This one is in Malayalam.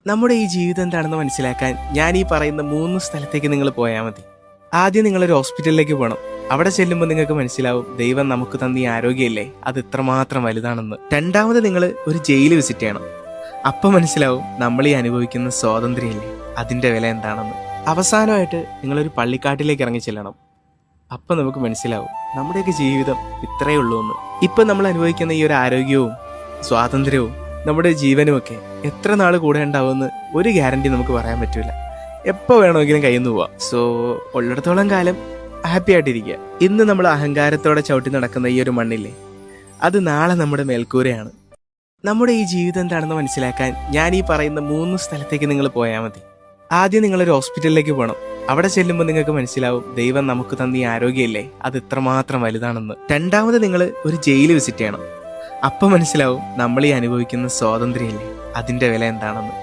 നമ്മുടെ ഈ ജീവിതം എന്താണെന്ന് മനസ്സിലാക്കാൻ ഞാൻ ഈ പറയുന്ന 3 സ്ഥലത്തേക്ക് നിങ്ങൾ പോയാൽ മതി. ആദ്യം നിങ്ങളൊരു ഹോസ്പിറ്റലിലേക്ക് പോകണം. അവിടെ ചെല്ലുമ്പോൾ നിങ്ങൾക്ക് മനസ്സിലാവും ദൈവം നമുക്ക് തന്ന ഈ ആരോഗ്യമില്ലേ അത് ഇത്രമാത്രം വലുതാണെന്ന്. രണ്ടാമത് നിങ്ങൾ ഒരു ജയിൽ വിസിറ്റ് ചെയ്യണം. അപ്പം മനസ്സിലാവും നമ്മൾ ഈ അനുഭവിക്കുന്ന സ്വാതന്ത്ര്യമില്ലേ അതിൻ്റെ വില എന്താണെന്ന്. അവസാനമായിട്ട് നിങ്ങളൊരു പള്ളിക്കാട്ടിലേക്ക് ഇറങ്ങി ചെല്ലണം. അപ്പം നമുക്ക് മനസ്സിലാവും നമ്മുടെയൊക്കെ ജീവിതം ഇത്രയേ ഉള്ളൂ എന്ന്. ഇപ്പം നമ്മൾ അനുഭവിക്കുന്ന ഈ ഒരു ആരോഗ്യവും സ്വാതന്ത്ര്യവും നമ്മുടെ ജീവനുമൊക്കെ എത്ര നാൾ കൂടെ ഉണ്ടാവുമെന്ന് ഒരു ഗ്യാരണ്ടി നമുക്ക് പറയാൻ പറ്റൂല. എപ്പോൾ വേണമെങ്കിലും കയ്യിൽ നിന്ന് പോവാം. സോ ഉള്ളിടത്തോളം കാലം ഹാപ്പി ആയിട്ടിരിക്കുക. ഇന്ന് നമ്മൾ അഹങ്കാരത്തോടെ ചവിട്ടി നടക്കുന്ന ഈ ഒരു മണ്ണില്ലേ അത് നാളെ നമ്മുടെ മേൽക്കൂരയാണ്. നമ്മുടെ ഈ ജീവിതം എന്താണെന്ന് മനസ്സിലാക്കാൻ ഞാൻ ഈ പറയുന്ന 3 സ്ഥലത്തേക്ക് നിങ്ങൾ പോയാൽ മതി. ആദ്യം നിങ്ങളൊരു ഹോസ്പിറ്റലിലേക്ക് പോകണം. അവിടെ ചെല്ലുമ്പോൾ നിങ്ങൾക്ക് മനസ്സിലാവും ദൈവം നമുക്ക് തന്ന ഈ ആരോഗ്യമില്ലേ അത് ഇത്രമാത്രം വലുതാണെന്ന്. രണ്ടാമത് നിങ്ങൾ ഒരു ജയിൽ വിസിറ്റ് ചെയ്യണം. അപ്പം മനസ്സിലാവും നമ്മൾ ഈ അനുഭവിക്കുന്ന സ്വാതന്ത്ര്യമില്ലേ അതിൻ്റെ വില എന്താണെന്ന്.